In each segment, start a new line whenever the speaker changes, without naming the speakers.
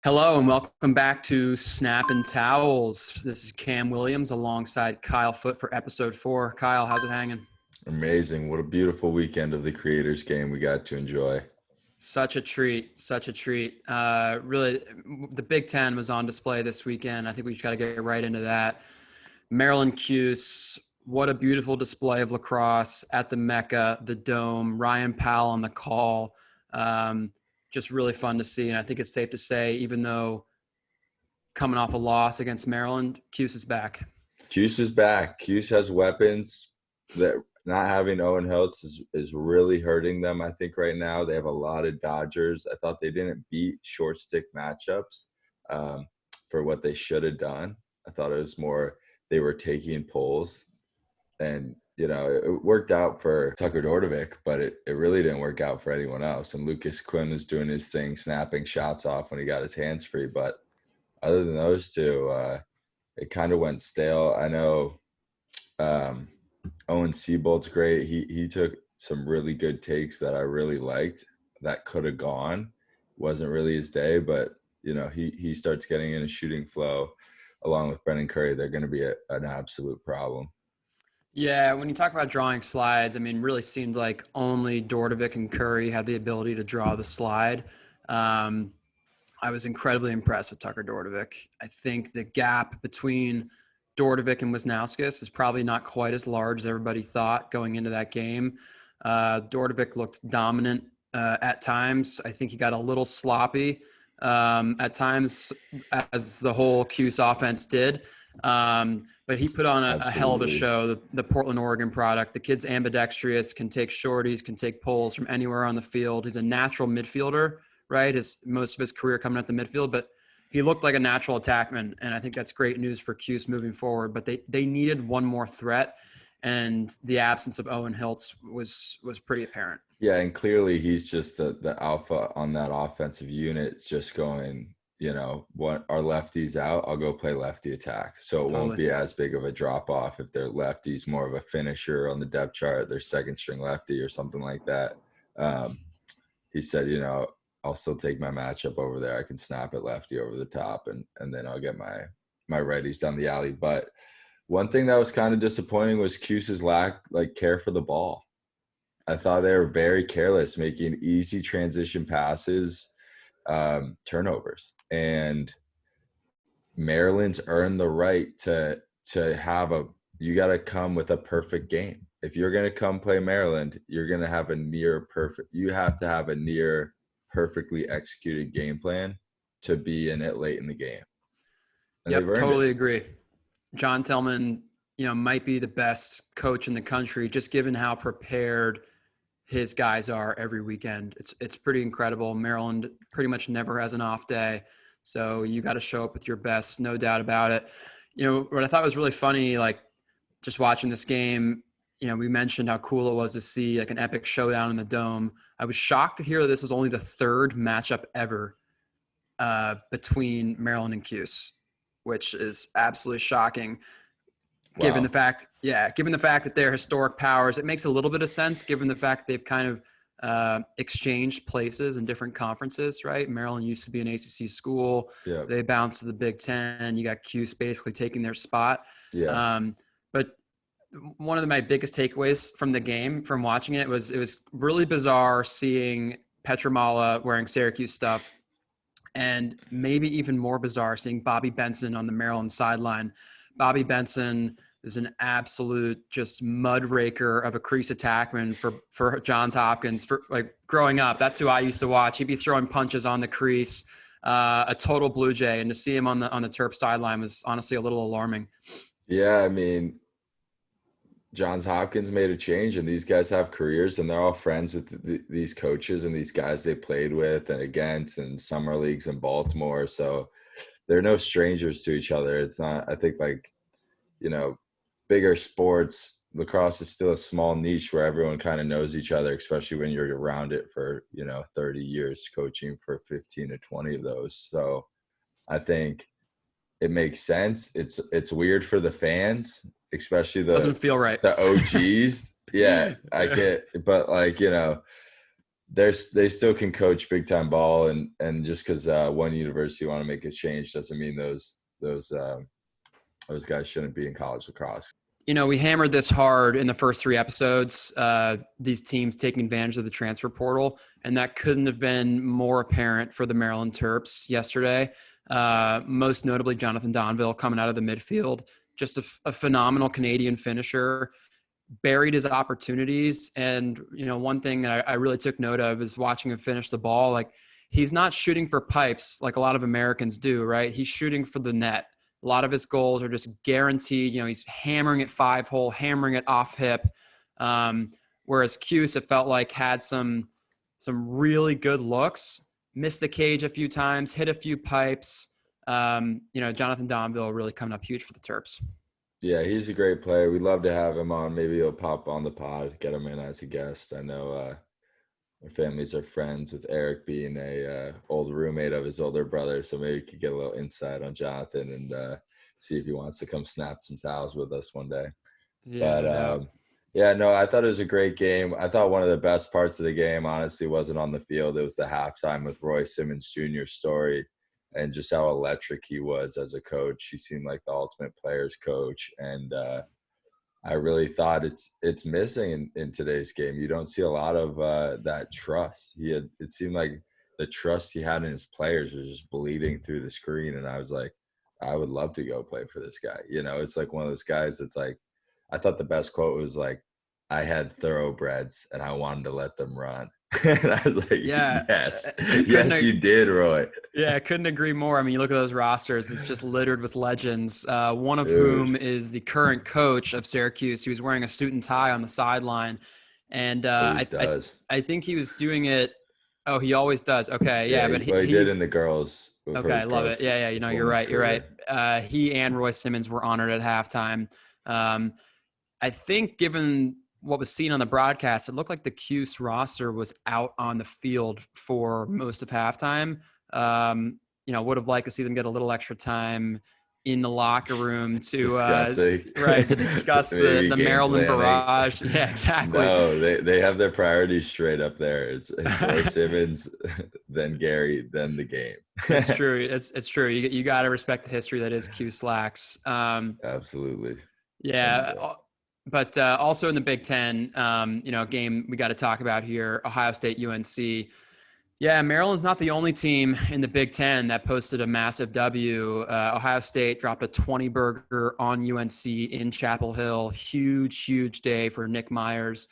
Hello and welcome back to Snap and Towels. This is Cam Williams alongside Kyle Foote for episode 4. Kyle, how's it hanging?
Amazing. What a beautiful weekend of the Creators game we got to enjoy.
Such a treat, such a treat. Really, the Big Ten was on display this weekend. I think we just got to get right into that. Maryland Cuse, what a beautiful display of lacrosse at the Mecca, the Dome, Ryan Powell on the call. Just really fun to see. And I think it's safe to say, even though coming off a loss against Maryland, Cuse is back.
Cuse is back. Cuse has weapons. That not having Owen Hiltz is really hurting them, I think, right now. They have a lot of Dodgers. I thought they didn't beat short stick matchups for what they should have done. I thought it was more they were taking pulls. And, it worked out for Tucker Dordevic, but it really didn't work out for anyone else. And Lucas Quinn was doing his thing, snapping shots off when he got his hands free. But other than those two, it kind of went stale. I know Owen Seabolt's great. He took some really good takes that I really liked that could have gone. Wasn't really his day, but, he starts getting in a shooting flow along with Brendan Curry. They're going to be an absolute problem.
Yeah, when you talk about drawing slides, really seemed like only Dordevic and Curry had the ability to draw the slide. I was incredibly impressed with Tucker Dordevic. I think the gap between Dordevic and Wisnauskas is probably not quite as large as everybody thought going into that game. Dordevic looked dominant at times. I think he got a little sloppy at times, as the whole Cuse offense did. But he put on a hell of a show, the Portland, Oregon product. The kid's ambidextrous, can take shorties, can take pulls from anywhere on the field. He's a natural midfielder, right? Most of his career coming at the midfield, but he looked like a natural attackman. And I think that's great news for Cuse moving forward. But they needed one more threat, and the absence of Owen Hiltz was pretty apparent.
Yeah, and clearly he's just the alpha on that offensive unit. It's just going, what our lefties out, I'll go play lefty attack. So it won't be as big of a drop off if they're lefties, more of a finisher on the depth chart, their second string lefty or something like that. He said, I'll still take my matchup over there. I can snap it lefty over the top and then I'll get my righties down the alley. But one thing that was kind of disappointing was Cuse's care for the ball. I thought they were very careless, making easy transition passes, turnovers. And Maryland's earned the right to have you got to come with a perfect game. If you're going to come play Maryland, you're going to have you have to have a near perfectly executed game plan to be in it late in the game.
And yep, totally agree. John Tillman, might be the best coach in the country, just given how prepared his guys are every weekend. It's pretty incredible. Maryland pretty much never has an off day. So you got to show up with your best, no doubt about it. What I thought was really funny, just watching this game, we mentioned how cool it was to see an epic showdown in the Dome. I was shocked to hear that this was only the third matchup ever between Maryland and Cuse, which is absolutely shocking.
Wow.
Given the fact that they're historic powers, it makes a little bit of sense given the fact that they've kind of exchanged places in different conferences, right? Maryland used to be an ACC school.
Yeah.
They bounced to the Big Ten. You got Cuse basically taking their spot.
Yeah.
But one of my biggest takeaways from the game, from watching it, was really bizarre seeing Petramala wearing Syracuse stuff, and maybe even more bizarre seeing Bobby Benson on the Maryland sideline. Bobby Benson is an absolute just mud raker of a crease attackman for Johns Hopkins. For growing up, that's who I used to watch. He'd be throwing punches on the crease, a total Blue Jay, and to see him on the Terp sideline was honestly a little alarming.
Yeah, Johns Hopkins made a change, and these guys have careers, and they're all friends with these coaches and these guys they played with and against in summer leagues in Baltimore. So they're no strangers to each other. It's not, I think, bigger sports, lacrosse is still a small niche where everyone kind of knows each other, especially when you're around it for, 30 years, coaching for 15 to 20 of those. So I think it makes sense. It's weird for the fans, especially
doesn't feel right.
The OGs. Yeah, I get, but they still can coach big time ball, and just because one university want to make a change doesn't mean those guys shouldn't be in college lacrosse.
We hammered this hard in the first 3 episodes, these teams taking advantage of the transfer portal, and that couldn't have been more apparent for the Maryland Terps yesterday. Most notably, Jonathan Donville coming out of the midfield, just a phenomenal Canadian finisher, buried his opportunities. And, one thing that I really took note of is watching him finish the ball. Like, he's not shooting for pipes like a lot of Americans do, right? He's shooting for the net. A lot of his goals are just guaranteed. He's hammering it 5-hole, hammering it off hip. Whereas Cuse, it felt like, had some really good looks, missed the cage a few times, hit a few pipes. Jonathan Donville really coming up huge for the Terps.
Yeah, he's a great player. We'd love to have him on. Maybe he'll pop on the pod, get him in as a guest. I know our families are friends with Eric being a old roommate of his older brother, so maybe we could get a little insight on Jonathan and see if he wants to come snap some fouls with us one day.
Yeah,
but I thought it was a great game. I thought one of the best parts of the game honestly wasn't on the field. It was the halftime with Roy Simmons Jr.'s story and just how electric he was as a coach. He seemed like the ultimate players coach, and I really thought it's missing in today's game. You don't see a lot of that trust. It seemed like the trust he had in his players was just bleeding through the screen. And I was like, I would love to go play for this guy. It's like one of those guys that's like, I thought the best quote was like, I had thoroughbreds and I wanted to let them run. And I was like, yes, you did, Roy.
Yeah, I couldn't agree more. I mean, you look at those rosters, it's just littered with legends, one of whom is the current coach of Syracuse. He was wearing a suit and tie on the sideline. And I think he was doing it. Oh, he always does. Okay, yeah. But
he did in the girls.
Okay, I love it. Yeah. You're right. You're right. He and Roy Simmons were honored at halftime. I think given what was seen on the broadcast, it looked like the Cuse roster was out on the field for most of halftime. Would have liked to see them get a little extra time in the locker room to discuss the Maryland barrage. Yeah, exactly.
No, they have their priorities straight up there. It's Roy Simmons, then Gary, then the game.
It's true. It's true. You got to respect the history that is Cuse Lax.
Absolutely.
Yeah. But also in the Big Ten, game we got to talk about here, Ohio State, UNC. Yeah, Maryland's not the only team in the Big Ten that posted a massive W. Ohio State dropped a 20-burger on UNC in Chapel Hill. Huge day for Nick Myers,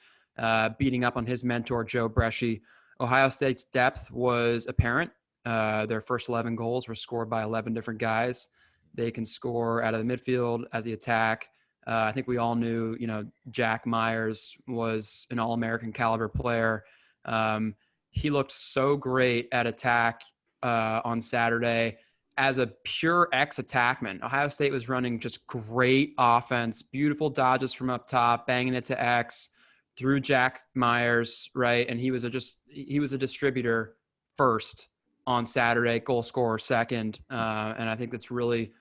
beating up on his mentor, Joe Bresci. Ohio State's depth was apparent. Their first 11 goals were scored by 11 different guys. They can score out of the midfield, at the attack. I think we all knew, Jack Myers was an All-American caliber player. He looked so great at attack on Saturday as a pure ex-attackman. Ohio State was running just great offense, beautiful dodges from up top, banging it to X through Jack Myers, right? And he was a distributor first on Saturday, goal scorer second. And I think that's really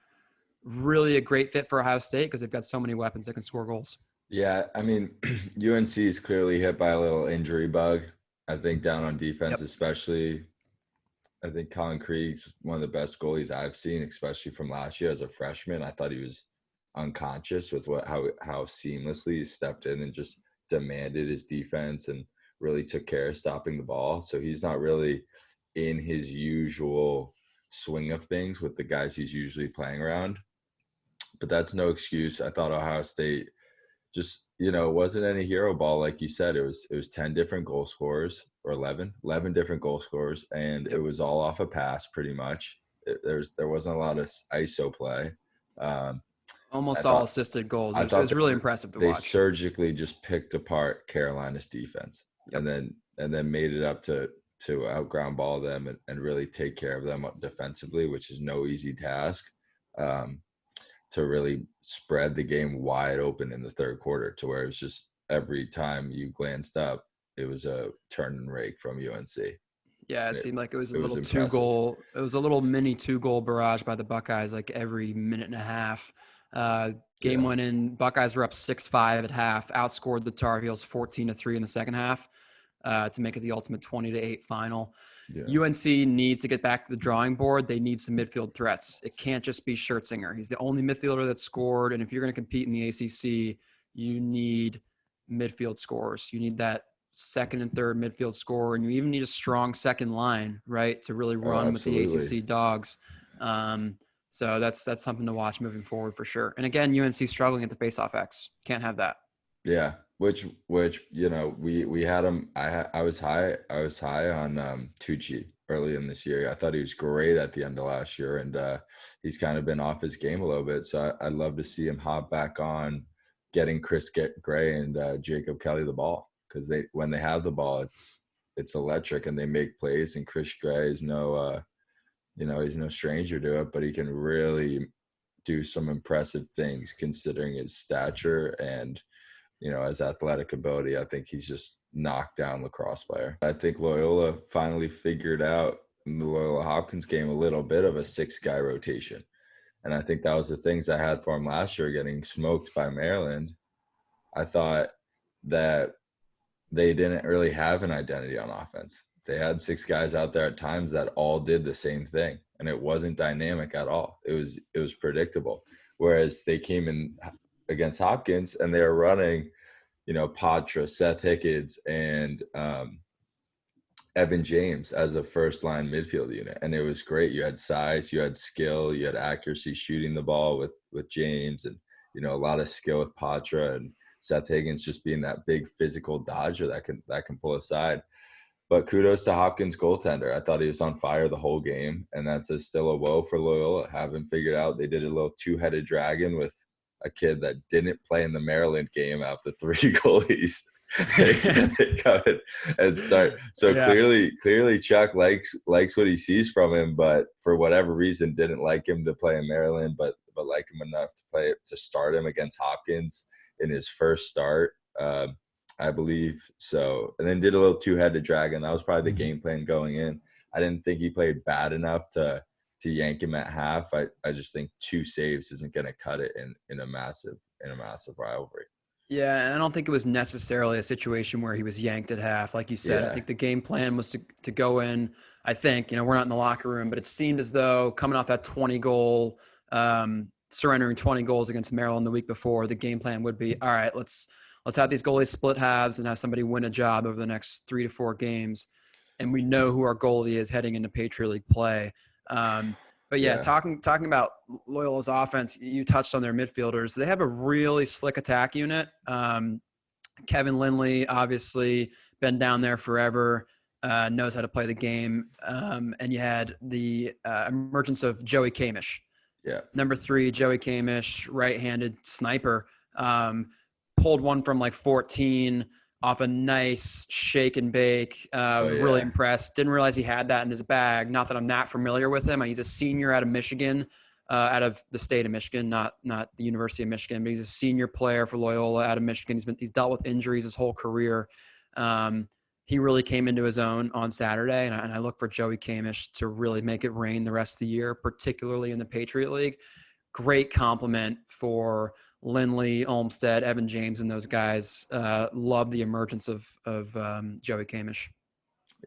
a great fit for Ohio State because they've got so many weapons that can score goals.
Yeah, I mean, UNC is clearly hit by a little injury bug. I think down on defense, especially. I think Colin Krieg's one of the best goalies I've seen, especially from last year as a freshman. I thought he was unconscious with how seamlessly he stepped in and just demanded his defense and really took care of stopping the ball. So he's not really in his usual swing of things with the guys he's usually playing around. But that's no excuse. I thought Ohio State just, wasn't any hero ball. Like you said, it was 10 different goal scorers or 11 different goal scorers. And it was all off a pass pretty much. There wasn't a lot of ISO play.
Almost all assisted goals. It was really impressive to watch.
They surgically just picked apart Carolina's defense and then made it up to outground ball them and really take care of them defensively, which is no easy task. To really spread the game wide open in the third quarter to where it was just every time you glanced up, it was a turn and rake from UNC.
Yeah, it seemed like it was a little mini 2-goal barrage by the Buckeyes, like every minute and a half. Game went in, Buckeyes were up 6-5 at half, outscored the Tar Heels 14-3 in the second half. to make it the ultimate 20-8 final.
Yeah.
UNC needs to get back to the drawing board. They need some midfield threats. It can't just be Schertzinger. He's the only midfielder that scored. And if you're going to compete in the ACC, you need midfield scorers. You need that second and third midfield scorer, and you even need a strong second line, right, to really run with the ACC dogs. So that's something to watch moving forward for sure. And again, UNC struggling at the faceoff X. Can't have that.
Yeah, which you know, we had him. I was high on Tucci early in this year. I thought he was great at the end of last year, and he's kind of been off his game a little bit. So I'd love to see him hop back on, getting Chris Gray and Jacob Kelly the ball, because when they have the ball, it's electric and they make plays. And Chris Gray is he's no stranger to it, but he can really do some impressive things considering his stature and, his athletic ability. I think he's just knocked down lacrosse player. I think Loyola finally figured out in the Loyola Hopkins game a little bit of a 6-guy rotation. And I think that was the things I had for him last year, getting smoked by Maryland. I thought that they didn't really have an identity on offense. They had 6 guys out there at times that all did the same thing, and it wasn't dynamic at all. It was predictable. Whereas they came in against Hopkins and they were running, Patra, Seth Hickens, and Evan James as a first-line midfield unit, and it was great. You had size, you had skill, you had accuracy shooting the ball with James, and a lot of skill with Patra, and Seth Higgins just being that big physical dodger that can pull aside. But kudos to Hopkins' goaltender. I thought he was on fire the whole game, and that's still a woe for Loyola. Haven't figured out. They did a little two-headed dragon with a kid that didn't play in the Maryland game after 3 goalies. they come in and start. So yeah. Clearly Chuck likes what he sees from him, but for whatever reason didn't like him to play in Maryland, but like him enough to start him against Hopkins in his first start, I believe. So, and then did a little two-headed dragon. That was probably the game plan going in. I didn't think he played bad enough to yank him at half. I just think 2 saves isn't going to cut it in a massive rivalry.
Yeah, and I don't think it was necessarily a situation where he was yanked at half. Like you said, I think the game plan was to go in. I think, we're not in the locker room, but it seemed as though coming off that 20-goal, surrendering 20 goals against Maryland the week before, the game plan would be, all right, let's have these goalies split halves and have somebody win a job over the next 3 to 4 games. And we know who our goalie is heading into Patriot League play. But yeah, talking about Loyola's offense, you touched on their midfielders. They have a really slick attack unit. Kevin Lindley, obviously, been down there forever, knows how to play the game. And you had the emergence of Joey Kamish.
Yeah.
Number 3, Joey Kamish, right-handed sniper, pulled one from like 14 off a nice shake and bake. Really impressed. Didn't realize he had that in his bag. Not that I'm that familiar with him. He's a senior out of Michigan, out of the state of Michigan, not the University of Michigan, but he's a senior player for Loyola out of Michigan. He's dealt with injuries his whole career. He really came into his own on Saturday, and I look for Joey Kamish to really make it rain the rest of the year, particularly in the Patriot League. Great compliment for Lindley, Olmstead, Evan James, and those guys. Love the emergence of Joey Kamish.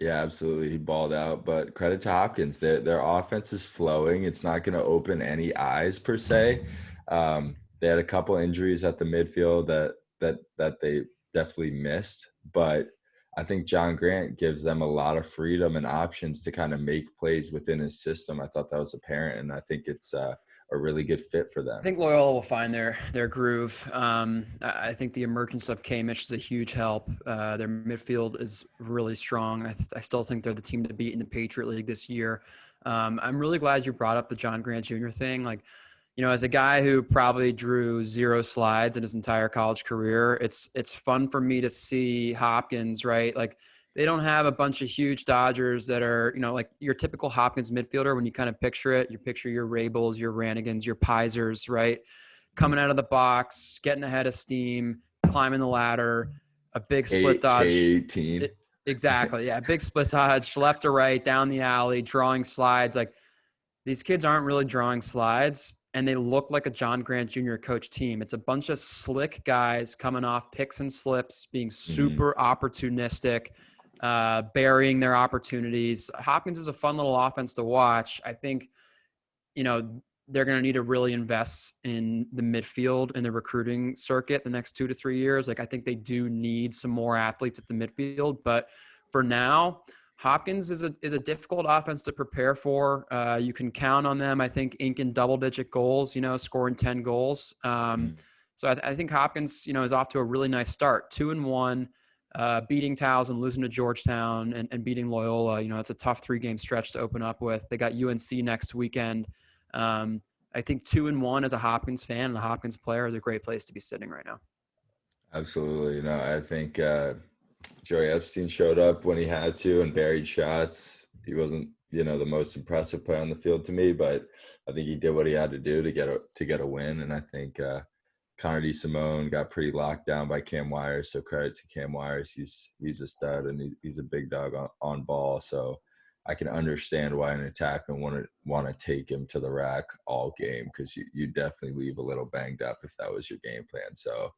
Yeah, absolutely. He balled out, but credit to Hopkins. Their offense is flowing. It's not going to open any eyes per se. They had a couple injuries at the midfield that they definitely missed, but I think John Grant gives them a lot of freedom and options to kind of make plays within his system. I thought that was apparent, and I think it's a really good fit for them.
I think Loyola will find their groove. I think the emergence of Kamish is a huge help. Their midfield is really strong. I still think they're the team to beat in the Patriot League this year. I'm really glad you brought up the John Grant Jr. thing. Like, as a guy who probably drew 0 slides in his entire college career, it's fun for me to see Hopkins, right? Like, they don't have a bunch of huge dodgers that are, like your typical Hopkins midfielder. When you kind of picture it, you picture your Rabels, your Ranigans, your Pisers, right? Coming out of the box, getting ahead of steam, climbing the ladder, a big split dodge.
K18.
Exactly. Yeah. Big split dodge, left to right, down the alley, drawing slides. Like, these kids aren't really drawing slides, and they look like a John Grant Jr. coach team. It's a bunch of slick guys coming off picks and slips, being super opportunistic. burying their opportunities. Hopkins is a fun little offense to watch. I think, they're going to need to really invest in the midfield and the recruiting circuit the next 2 to 3 years. Like, I think they do need some more athletes at the midfield, but for now, Hopkins is a difficult offense to prepare for. You can count on them, I think, inking double-digit goals, scoring 10 goals. So I think Hopkins, is off to a really nice start. 2-1, beating Towson, losing to Georgetown, and beating Loyola. It's a tough 3-game stretch to open up with. They got UNC next weekend. I think 2-1 as a Hopkins fan and a Hopkins player is a great place to be sitting right now.
Absolutely. I think Joey Epstein showed up when he had to and buried shots. He wasn't, the most impressive player on the field to me, but I think he did what he had to do to get a win. And I think Connor DeSimone got pretty locked down by Cam Wires. So credit to Cam Wires. He's a stud and he's a big dog on ball. So I can understand why an attacker want to take him to the rack all game, because you definitely leave a little banged up if that was your game plan. So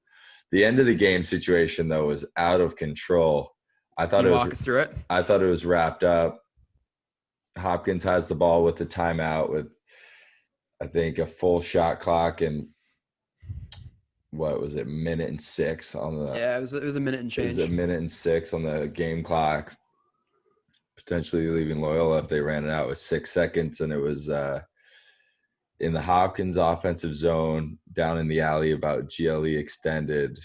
the end of the game situation, though, was out of control.
Walk us through it.
I thought it was wrapped up. Hopkins has the ball with the timeout with, I think, a full shot clock and what was it, minute and 6 on the.
Yeah, it was a minute and change.
It was a minute and 6 on the game clock, potentially leaving Loyola if they ran it out with 6 seconds, and it was in the Hopkins offensive zone down in the alley about GLE extended.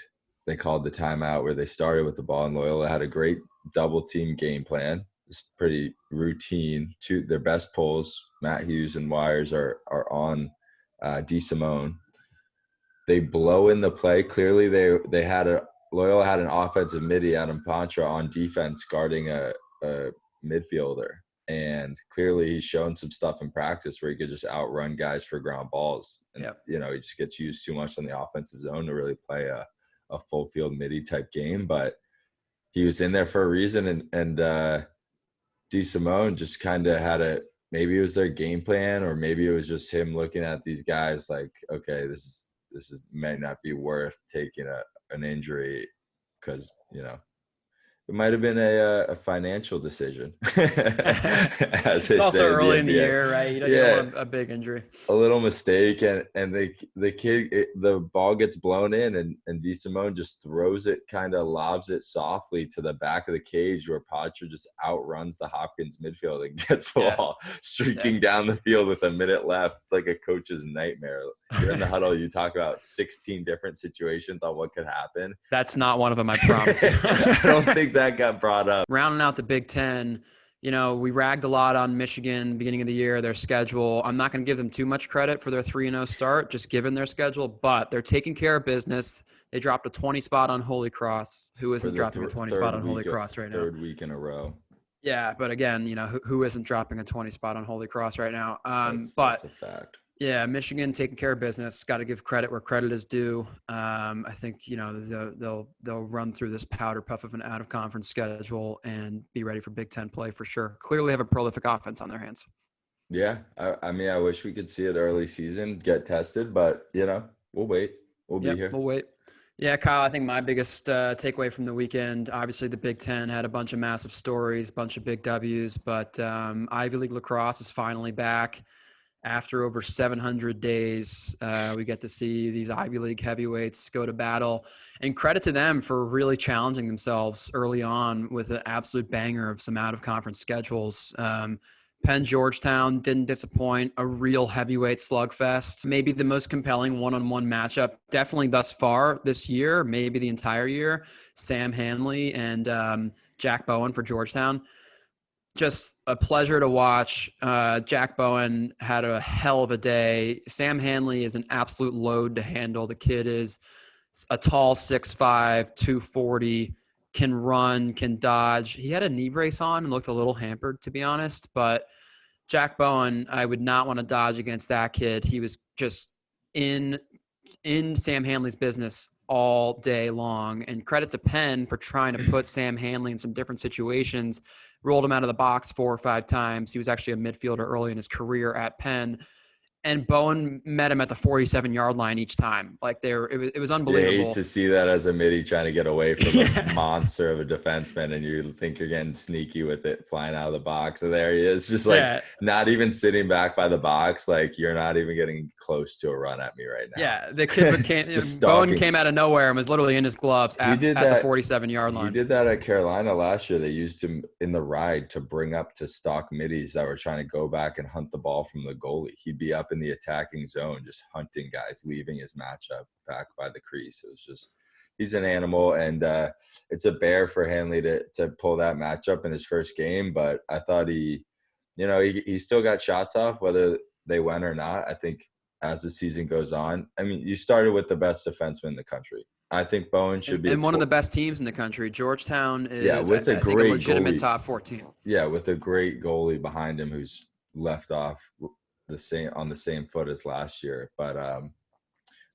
They called the timeout where they started with the ball, and Loyola had a great double team game plan. It's pretty routine. Their best pulls, Matt Hughes and Wires, are on DeSimone. They blow in the play. Clearly Loyola had an offensive midi, Adam Pantra, on defense guarding a midfielder. And clearly he's shown some stuff in practice where he could just outrun guys for ground balls. And, he just gets used too much on the offensive zone to really play a full field midi type game. But he was in there for a reason. And DeSimone just kind of had maybe it was their game plan, or maybe it was just him looking at these guys like, okay, this might not be worth taking an injury, because, it might have been a financial decision.
It's also early in the year, right? You don't want a big injury.
A little mistake, and the ball gets blown in, and DeSimone just throws it, kind of lobs it softly to the back of the cage, where Patriot just outruns the Hopkins midfield and gets the ball streaking down the field with a minute left. It's like a coach's nightmare. You're in the huddle, you talk about 16 different situations on what could happen.
That's not one of them, I promise you.
I don't think that got brought up.
Rounding out the Big Ten, we ragged a lot on Michigan beginning of the year, their schedule. I'm not going to give them too much credit for their 3-0 start, just given their schedule, but they're taking care of business. They dropped a 20 spot on Holy Cross. Who isn't dropping a 20 spot on Holy Cross right now?
Third week in a row.
Yeah, but again, who isn't dropping a 20 spot on Holy Cross right now?
That's a fact.
Yeah, Michigan taking care of business. Got to give credit where credit is due. I think they'll run through this powder puff of an out of conference schedule and be ready for Big Ten play for sure. Clearly have a prolific offense on their hands.
Yeah, I mean, I wish we could see it early season get tested, but we'll wait. We'll be here.
We'll wait. Yeah, Kyle, I think my biggest takeaway from the weekend, obviously the Big Ten had a bunch of massive stories, bunch of big W's, but Ivy League lacrosse is finally back. After over 700 days, we get to see these Ivy League heavyweights go to battle. And credit to them for really challenging themselves early on with an absolute banger of some out-of-conference schedules. Penn Georgetown didn't disappoint. A real heavyweight slugfest. Maybe the most compelling one-on-one matchup, definitely thus far this year, maybe the entire year. Sam Hanley and Jack Bowen for Georgetown. Just a pleasure to watch. Jack Bowen had a hell of a day. Sam Hanley is an absolute load to handle. The kid is a tall 6'5", 240, can run, can dodge. He had a knee brace on and looked a little hampered, to be honest. But Jack Bowen, I would not want to dodge against that kid. He was just in Sam Hanley's business all day long. And credit to Penn for trying to put Sam Hanley in some different situations. Rolled him out of the box 4 or 5 times. He was actually a midfielder early in his career at Penn. and Bowen met him at the 47-yard line each time. Like it was unbelievable.
You hate to see that as a midi trying to get away from
Yeah.
a monster of a defenseman, and you think you're getting sneaky with it flying out of the box. And there he is, just like not even sitting back by the box. Like, you're not even getting close to a run at me right now.
Yeah, the kid Bowen came out of nowhere and was literally in his gloves at the 47-yard line.
He did that at Carolina last year. They used him in the ride to bring up to stock middies that were trying to go back and hunt the ball from the goalie. He'd be up in the attacking zone, just hunting guys, leaving his matchup back by the crease. It was just, he's an animal, and it's a bear for Hanley to pull that matchup in his first game. But I thought he still got shots off, whether they went or not. I think as the season goes on, I mean, you started with the best defenseman in the country. I think Bowen should be
one of the best teams in the country. Georgetown is
with a
legitimate top 14.
Yeah, with a great goalie behind him who's left off on the same foot as last year. But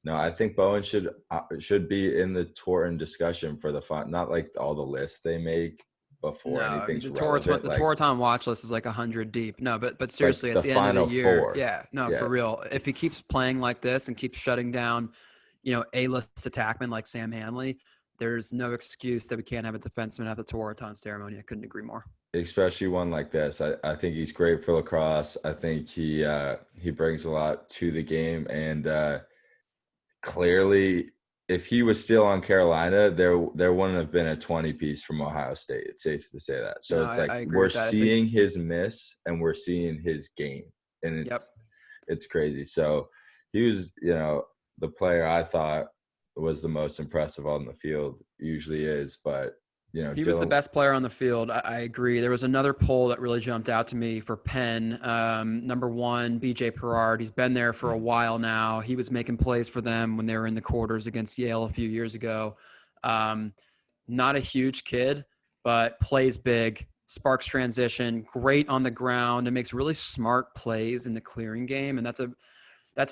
no, I think Bowen should be in the Torton discussion for the fun, not like all the lists they make before anything's relevant.
The Torton watch list is like 100 deep. No, but seriously, at the end of the year, for real. If he keeps playing like this and keeps shutting down, A-list attackmen like Sam Hanley, there's no excuse that we can't have a defenseman at the Torton ceremony. I couldn't agree more.
Especially one like this. I think he's great for lacrosse. I think he brings a lot to the game, and clearly, if he was still on Carolina, there wouldn't have been a 20-piece from Ohio State. It's safe to say that. So we're seeing his miss and we're seeing his game, and it's crazy. So he was, the player I thought was the most impressive on the field. Usually is, but
he was the best player on the field. I agree. There was another poll that really jumped out to me for Penn. Number 1, BJ Perard. He's been there for a while now. He was making plays for them when they were in the quarters against Yale a few years ago. Not a huge kid, but plays big, sparks transition, great on the ground, and makes really smart plays in the clearing game. And that's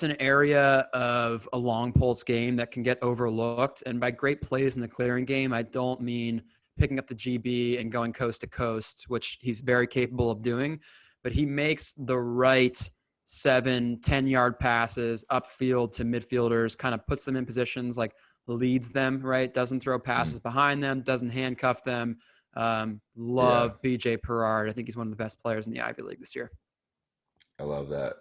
an area of a long pulse game that can get overlooked. And by great plays in the clearing game, I don't mean picking up the GB and going coast to coast, which he's very capable of doing, but he makes the right 7-10 yard passes upfield to midfielders, kind of puts them in positions, like leads them, right? Doesn't throw passes behind them, doesn't handcuff them. Love BJ Perard. I think he's one of the best players in the Ivy League this year.
I love that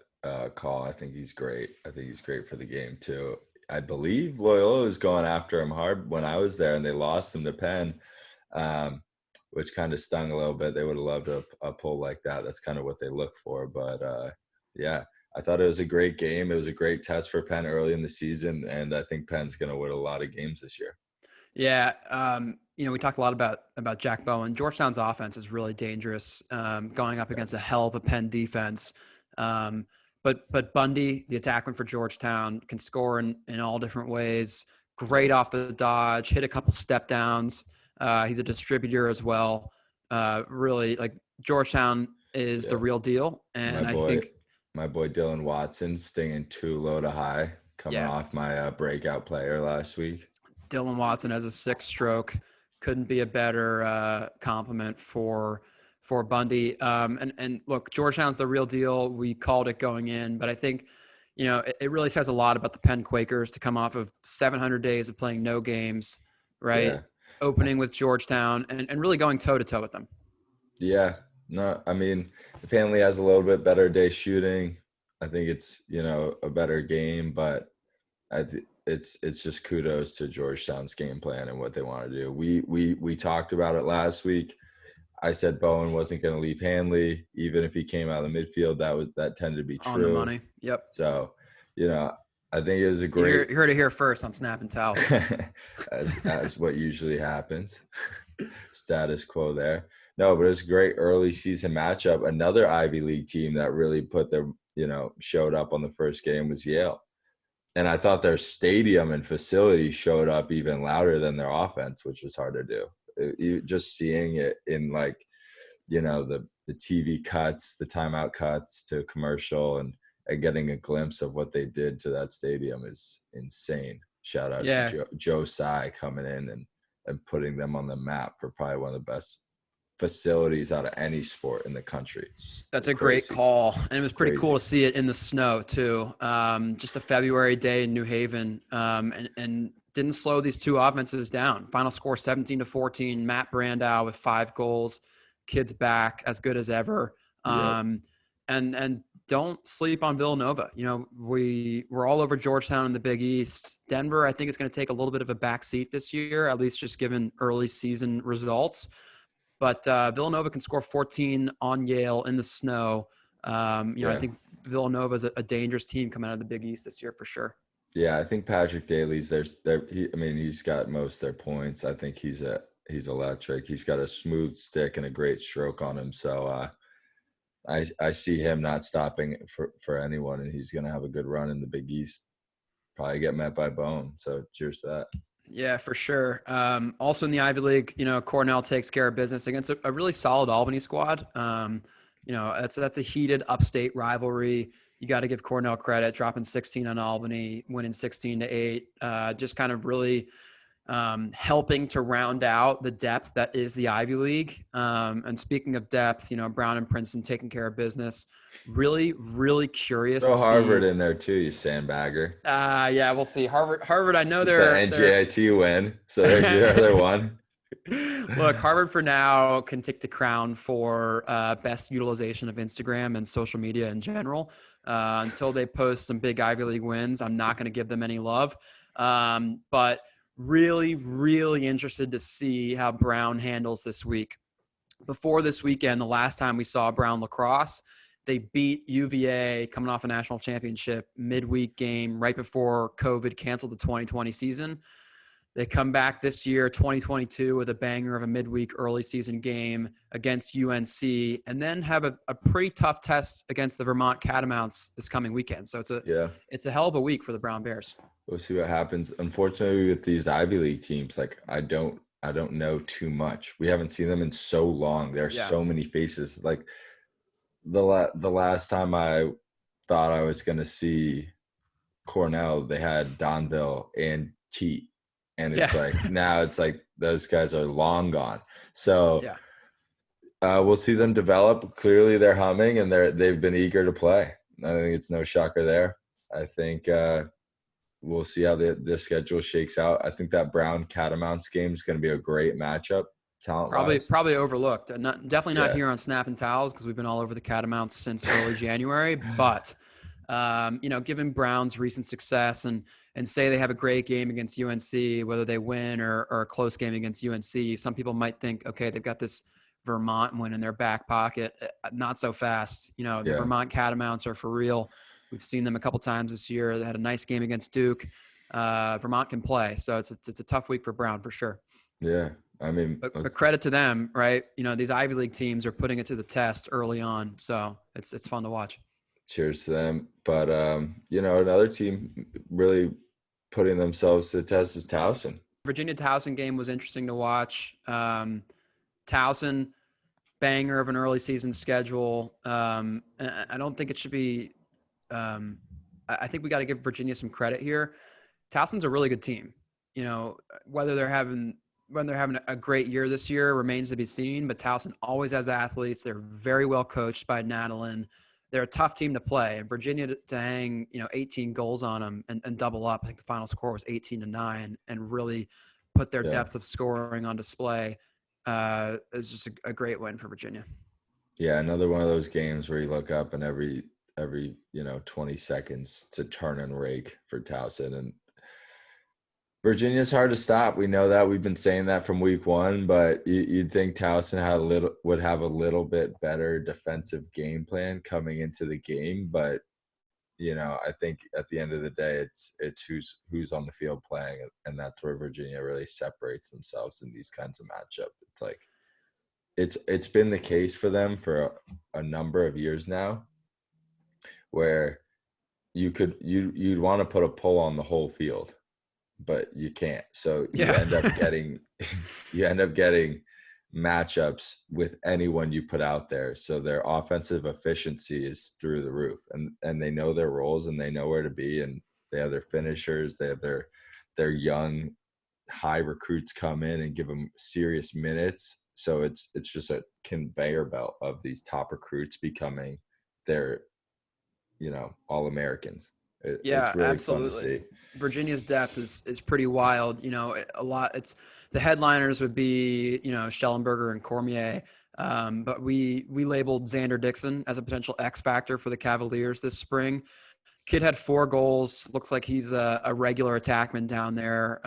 call. I think he's great. I think he's great for the game too. I believe Loyola was going after him hard when I was there, and they lost him to Penn. Which kind of stung a little bit. They would have loved a pull like that. That's kind of what they look for. But I thought it was a great game. It was a great test for Penn early in the season, and I think Penn's going to win a lot of games this year.
Yeah, we talked a lot about Jack Bowen. Georgetown's offense is really dangerous, going up against a hell of a Penn defense. But Bundy, the attackman for Georgetown, can score in all different ways. Great off the dodge, hit a couple step downs. He's a distributor as well. Really, like, Georgetown is the real deal. And I think
my boy Dylan Watson stinging too low to high, coming off my breakout player last week.
Dylan Watson has a 6-stroke. Couldn't be a better compliment for Bundy. And look, Georgetown's the real deal. We called it going in, but I think, it really says a lot about the Penn Quakers to come off of 700 days of playing no games, right? Yeah. Opening with Georgetown and really going toe-to-toe with them.
Yeah. No, I mean, if Hanley has a little bit better day shooting, I think it's, a better game, but it's just kudos to Georgetown's game plan and what they want to do. We talked about it last week. I said Bowen wasn't going to leave Hanley, even if he came out of the midfield. That tended to be true.
On the money. Yep.
So, I think it was a great.
You heard it here first on Snap and Towel.
as what usually happens. Status quo there. No, but it was a great early season matchup. Another Ivy League team that really put their, showed up on the first game was Yale. And I thought their stadium and facility showed up even louder than their offense, which was hard to do. Just seeing it in the TV cuts, the timeout cuts to commercial, and getting a glimpse of what they did to that stadium is insane. Shout out to Joe Tsai coming in and putting them on the map for probably one of the best facilities out of any sport in the country.
That's a
Crazy.
great call. And it was pretty
Crazy.
cool to see it in the snow too. Just a February day in New Haven, and didn't slow these two offenses down. Final score 17-14. Matt Brandow with 5 goals. Kids back as good as ever. And don't sleep on Villanova. You know, we're all over Georgetown in the Big East. Denver, I think, is going to take a little bit of a backseat this year, at least just given early season results. But Villanova can score 14 on Yale in the snow. I think Villanova is a dangerous team coming out of the Big East this year for sure.
Yeah, I think Patrick Daly's he's got most of their points. I think he's electric. He's got a smooth stick and a great stroke on him. So I see him not stopping for anyone, and he's going to have a good run in the Big East. Probably get met by Bone. So cheers to that.
Yeah, for sure. Also in the Ivy League, Cornell takes care of business against a really solid Albany squad. That's a heated upstate rivalry. You got to give Cornell credit, dropping 16 on Albany, winning 16-8, just kind of really helping to round out the depth that is the Ivy League. And speaking of depth, Brown and Princeton taking care of business. Really, really curious
Throw
to
Harvard
see.
in there too, you sandbagger.
Yeah, we'll see. Harvard, I know they're
the NJIT win, so there's your other one.
Look, Harvard for now can take the crown for best utilization of Instagram and social media in general. Until they post some big Ivy League wins, I'm not going to give them any love. But really, really interested to see how Brown handles this week. Before this weekend, the last time we saw Brown lacrosse, they beat UVA coming off a national championship midweek game right before COVID canceled the 2020 season. They come back this year, 2022, with a banger of a midweek early season game against UNC, and then have a pretty tough test against the Vermont Catamounts this coming weekend. So it's a hell of a week for the Brown Bears.
We'll see what happens. Unfortunately, with these Ivy League teams, like I don't know too much. We haven't seen them in so long. There are so many faces. Like the last time I thought I was going to see Cornell, they had Donville and Cheat. And it's like now it's like those guys are long gone. So we'll see them develop. Clearly they're humming and they've been eager to play. I think it's no shocker there. I think we'll see how the schedule shakes out. I think that Brown Catamounts game is going to be a great matchup.
Probably overlooked. Definitely not here on Snap and Towels because we've been all over the Catamounts since early January. But given Brown's recent success and say they have a great game against UNC, whether they win or a close game against UNC, some people might think, okay, they've got this Vermont win in their back pocket. Not so fast. The Vermont Catamounts are for real. We've seen them a couple times this year. They had a nice game against Duke. Vermont can play. So it's a tough week for Brown for sure.
Yeah. I mean,
but credit to them, right? These Ivy League teams are putting it to the test early on. So it's fun to watch.
Cheers to them. But, another team really putting themselves to the test is Towson.
Virginia Towson game was interesting to watch. Towson, banger of an early season schedule. I don't think it should be I think we got to give Virginia some credit here. Towson's a really good team. Whether they're having a great year this year remains to be seen, but Towson always has athletes. They're very well coached by Nadalin. They're a tough team to play, and Virginia to hang 18 goals on them and double up. I think the final score was 18-9, and really put their depth of scoring on display. Is just a great win for Virginia.
Yeah, another one of those games where you look up and every 20 seconds to turn and rake for Towson, and Virginia's hard to stop. We know that. We've been saying that from week one, but you'd think Towson would have a little bit better defensive game plan coming into the game. But, I think at the end of the day, it's who's on the field playing, and that's where Virginia really separates themselves in these kinds of matchups. It's like it's been the case for them for a number of years now, where you'd want to put a pull on the whole field, but you can't. So you end up getting matchups with anyone you put out there. So their offensive efficiency is through the roof, and they know their roles and they know where to be, and they have their finishers. They have their young high recruits come in and give them serious minutes. So it's just a conveyor belt of these top recruits becoming their, All-Americans.
Yeah,
It's really fun to
absolutely.
see.
Virginia's depth is pretty wild. A lot. It's the headliners would be Schellenberger and Cormier, but we labeled Xander Dixon as a potential X factor for the Cavaliers this spring. Kid had 4 goals. Looks like he's a regular attackman down there,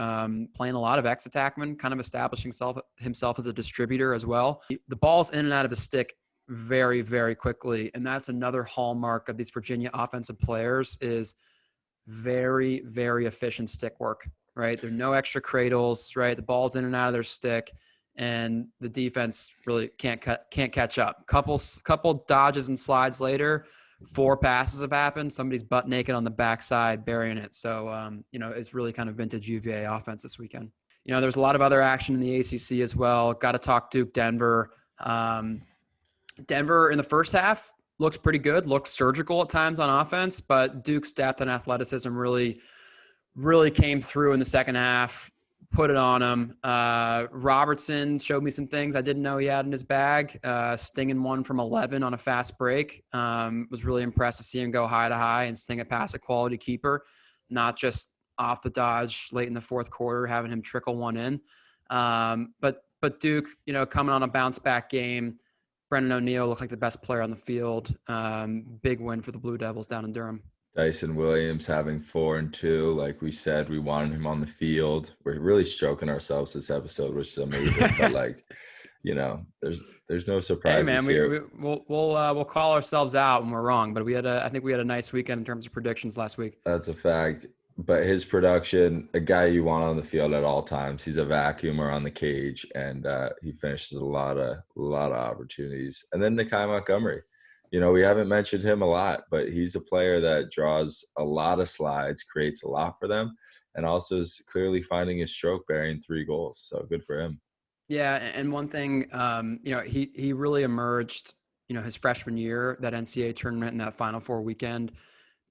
playing a lot of X attackman, kind of establishing himself as a distributor as well. The ball's in and out of his stick very, very quickly, and that's another hallmark of these Virginia offensive players is very, very efficient stick work, right? There are no extra cradles, right? The ball's in and out of their stick, and the defense really can't catch up. Couple dodges and slides later, 4 passes have happened. Somebody's butt naked on the backside, burying it. So, it's really kind of vintage UVA offense this weekend. There's a lot of other action in the ACC as well. Got to talk Duke, Denver. Denver in the first half looks pretty good, looks surgical at times on offense, but Duke's depth and athleticism really, really came through in the second half, put it on him. Robertson showed me some things I didn't know he had in his bag, stinging one from 11 on a fast break. Was really impressed to see him go high to high and sting it past a quality keeper, not just off the dodge late in the fourth quarter, having him trickle one in. But Duke, coming on a bounce back game. Brendan O'Neill looked like the best player on the field. Big win for the Blue Devils down in Durham.
Dyson Williams having 4 and 2. Like we said, we wanted him on the field. We're really stroking ourselves this episode, which is amazing. But there's no surprises
hey man,
here.
We'll call ourselves out when we're wrong. But I think we had a nice weekend in terms of predictions last week.
That's a fact. But his production, a guy you want on the field at all times. He's a vacuumer on the cage, and he finishes a lot of opportunities. And then Nakai Montgomery, we haven't mentioned him a lot, but he's a player that draws a lot of slides, creates a lot for them, and also is clearly finding his stroke, bearing 3 goals. So good for him.
Yeah, and one thing, he really emerged, his freshman year, that NCAA tournament and that Final Four weekend.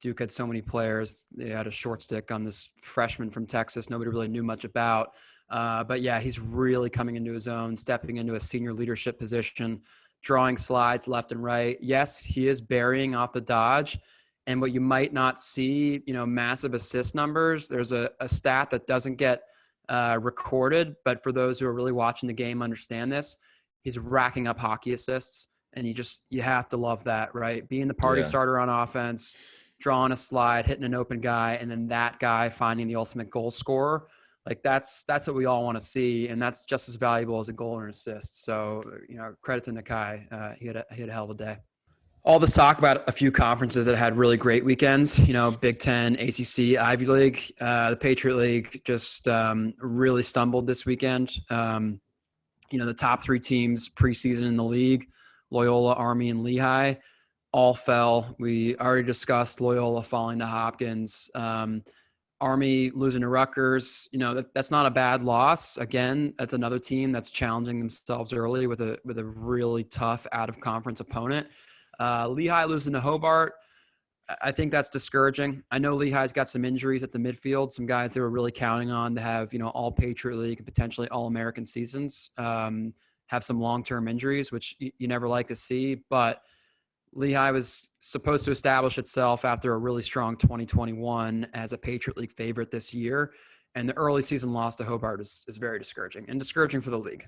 Duke had so many players. They had a short stick on this freshman from Texas nobody really knew much about. But yeah, he's really coming into his own, stepping into a senior leadership position, drawing slides left and right. Yes, he is burying off the dodge. And what you might not see, massive assist numbers. There's a stat that doesn't get recorded, but for those who are really watching the game understand this, he's racking up hockey assists. And you have to love that, right? Being the party starter on offense, drawing a slide, hitting an open guy, and then that guy finding the ultimate goal scorer. Like that's what we all want to see, and that's just as valuable as a goal or an assist. So, credit to Nakai. He had a hell of a day. All this talk about a few conferences that had really great weekends, Big Ten, ACC, Ivy League. The Patriot League just really stumbled this weekend. The top 3 teams preseason in the league, Loyola, Army, and Lehigh, all fell. We already discussed Loyola falling to Hopkins. Army losing to Rutgers, that's not a bad loss. Again, that's another team that's challenging themselves early with a really tough out-of-conference opponent. Lehigh losing to Hobart, I think that's discouraging. I know Lehigh's got some injuries at the midfield, some guys they were really counting on to have, all Patriot League and potentially All-American seasons, have some long-term injuries, which you never like to see, but Lehigh was supposed to establish itself after a really strong 2021 as a Patriot League favorite this year. And the early season loss to Hobart is very discouraging and discouraging for the league.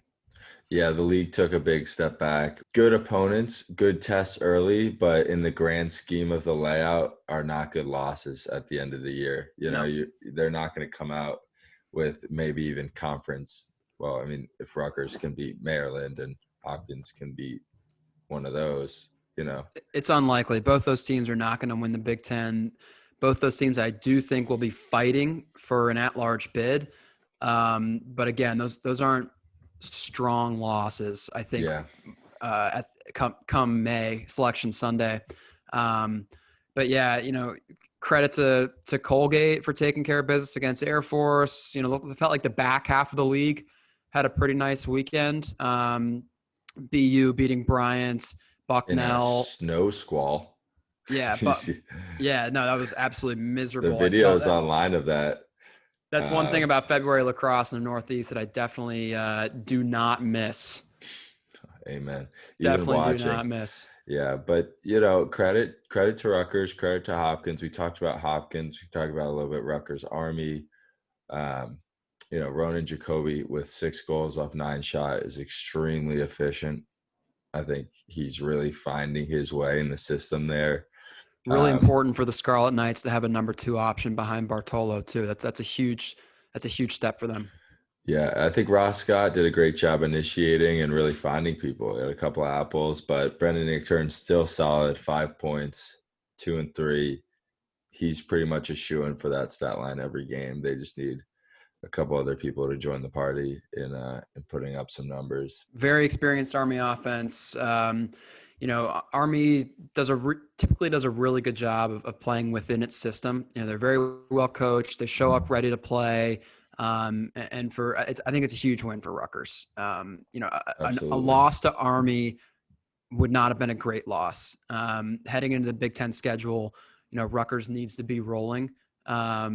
Yeah, the league took a big step back. Good opponents, good tests early, but in the grand scheme of the layout are not good losses at the end of the year. They're not going to come out with maybe even conference. Well, I mean, if Rutgers can beat Maryland and Hopkins can beat one of those,
It's unlikely. Both those teams are not going to win the Big Ten. Both those teams I do think will be fighting for an at-large bid. But again, those aren't strong losses, I think, come May, Selection Sunday. But yeah, credit to Colgate for taking care of business against Air Force. It felt like the back half of the league had a pretty nice weekend. BU beating Bryant, Bucknell.
In a snow squall.
Yeah, but that was absolutely miserable.
The video is online of that.
That's one thing about February lacrosse in the Northeast that I definitely do not miss.
Amen. Even
Definitely do
watching.
not miss.
Yeah, but credit to Rutgers, credit to Hopkins. We talked about Hopkins. We talked about a little bit Rutgers Army. Um, Ronan Jacoby with 6 goals off 9 shot is extremely efficient. I think he's really finding his way in the system there.
Really important for the Scarlet Knights to have a number 2 option behind Bartolo too. That's a huge step for them.
Yeah, I think Ross Scott did a great job initiating and really finding people. He had a couple of apples, but Brendan Nichtern's still solid, 5 points, 2 and 3. He's pretty much a shoo-in for that stat line every game. They just need a couple other people to join the party in putting up some numbers.
Very experienced Army offense. Army typically does a really good job of playing within its system. They're very well coached. They show up ready to play. I think it's a huge win for Rutgers. A loss to Army would not have been a great loss. Heading into the Big Ten schedule, Rutgers needs to be rolling. A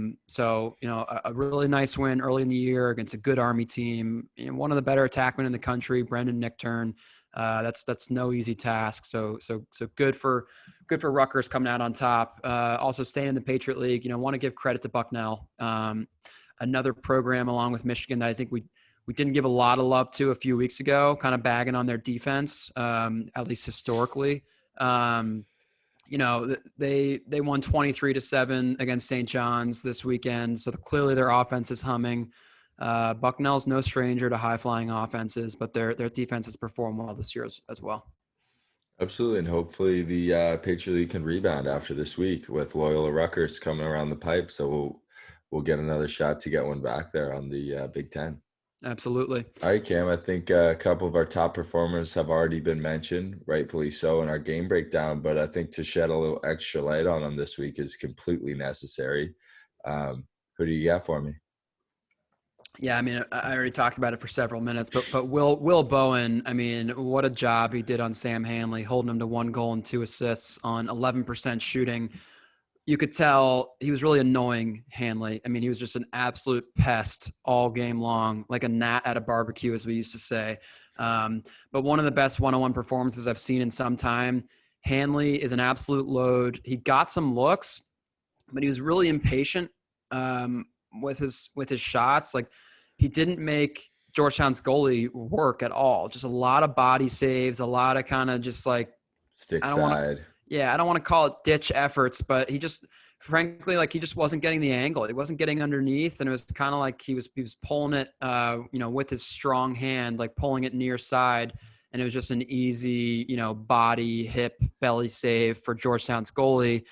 really nice win early in the year against a good Army team. One of the better attackmen in the country, Brendan Nichtern. That's no easy task. So good for Rutgers coming out on top. Also staying in the Patriot League. Want to give credit to Bucknell. Another program along with Michigan that I think we didn't give a lot of love to a few weeks ago, kind of bagging on their defense, at least historically. They won 23-7 against St. John's this weekend. So clearly their offense is humming. Bucknell's no stranger to high flying offenses, but their defense has performed well this year as well.
Absolutely. And hopefully the Patriot League can rebound after this week with Loyola Rutgers coming around the pipe. So we'll get another shot to get one back there on the Big Ten.
Absolutely.
All right, Cam, I think a couple of our top performers have already been mentioned, rightfully so, in our game breakdown. But I think to shed a little extra light on them this week is completely necessary. Who do you got for me?
Yeah, I mean, I already talked about it for several minutes, but Will Bowen, I mean, what a job he did on Sam Hanley, holding him to 1 goal and 2 assists on 11% shooting. You could tell he was really annoying Hanley. I mean, he was just an absolute pest all game long, like a gnat at a barbecue, as we used to say. But one of the best one-on-one performances I've seen in some time. Hanley is an absolute load. He got some looks, but he was really impatient with his shots. Like, he didn't make Georgetown's goalie work at all. Just a lot of body saves, a lot of kind of just like
stick side.
I don't want to call it ditch efforts, but he just, frankly, like he just wasn't getting the angle. He wasn't getting underneath, and it was kind of like he was pulling it, with his strong hand, like pulling it near side, and it was just an easy, body, hip, belly save for Georgetown's goalie.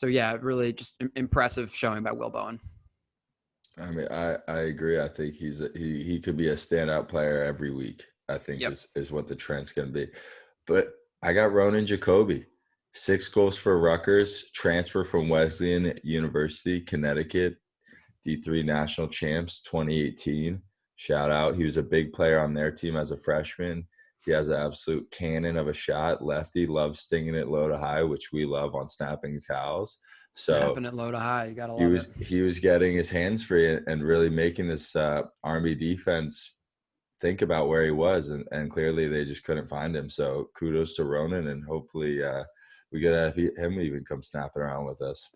Really just impressive showing by Will Bowen.
I mean, I agree. I think he could be a standout player every week. I think is what the trend's going to be. But I got Ronan Jacoby, 6 goals for Rutgers, transfer from Wesleyan University, Connecticut, D3 national champs 2018. Shout out. He was a big player on their team as a freshman. He has an absolute cannon of a shot. Lefty, loves stinging it low to high, which we love on snapping towels. So
snapping it low to high, you gotta love it.
He was getting his hands free and really making this Army defense think about where he was, and clearly they just couldn't find him. So kudos to Ronan, and hopefully we get to have him even come snapping around with us.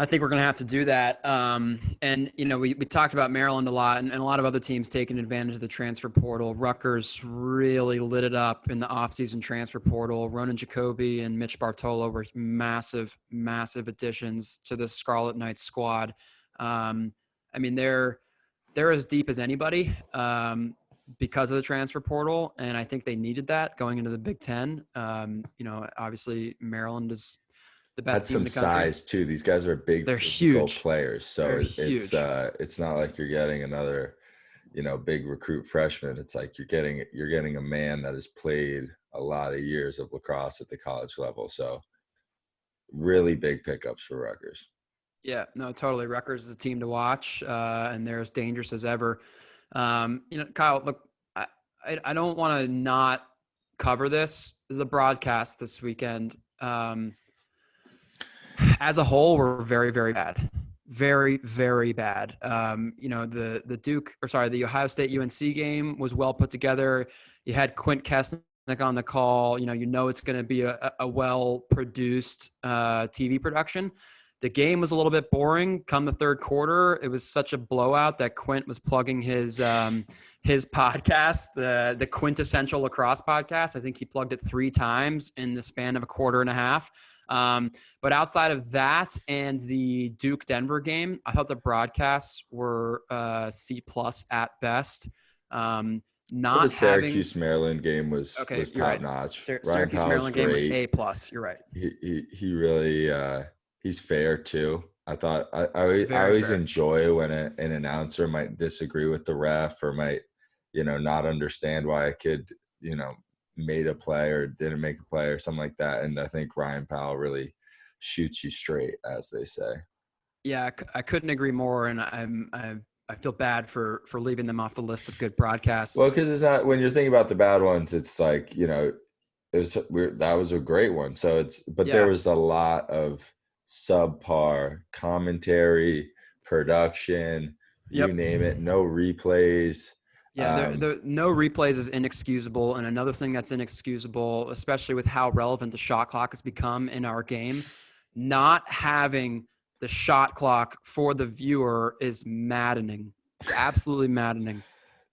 I think we're going to have to do that. We talked about Maryland a lot, and a lot of other teams taking advantage of the transfer portal. Rutgers really lit it up in the offseason transfer portal. Ronan Jacoby and Mitch Bartolo were massive, massive additions to the Scarlet Knights squad. They're as deep as anybody because of the transfer portal, and I think they needed that going into the Big Ten. Obviously Maryland is the best team in the country.
Size too. These guys are big.
They're huge
players. So it's not like you're getting another, big recruit freshman. It's like you're getting a man that has played a lot of years of lacrosse at the college level. So really big pickups for Rutgers.
Yeah, no, totally. Rutgers is a team to watch, and they're as dangerous as ever. Kyle, look, I don't want to not cover the broadcast this weekend. As a whole, we're very, very bad. very, very bad. The Ohio State UNC game was well put together. You had Quint Kesnick on the call. It's going to be a well produced TV production. The game was a little bit boring. Come the third quarter, it was such a blowout that Quint was plugging his podcast, the Quintessential Lacrosse podcast. I think he plugged it 3 times in the span of a quarter and a half. But outside of that and the Duke Denver game, I thought the broadcasts were C+ at best.
The Syracuse Maryland game was top notch.
Syracuse Maryland game was A+. You're right.
He really he's fair too. I thought I always enjoy when an announcer might disagree with the ref or might not understand why a kid made a play or didn't make a play or something like that. And I think Ryan Powell really shoots you straight, as they say.
Yeah, I couldn't agree more. And I feel bad for leaving them off the list of good broadcasts.
Well, because it's not, when you're thinking about the bad ones, it's like, that was a great one. So there was a lot of subpar commentary, production, you name it, no replays.
Yeah, the no replays is inexcusable. And another thing that's inexcusable, especially with how relevant the shot clock has become in our game, not having the shot clock for the viewer is maddening. It's absolutely maddening.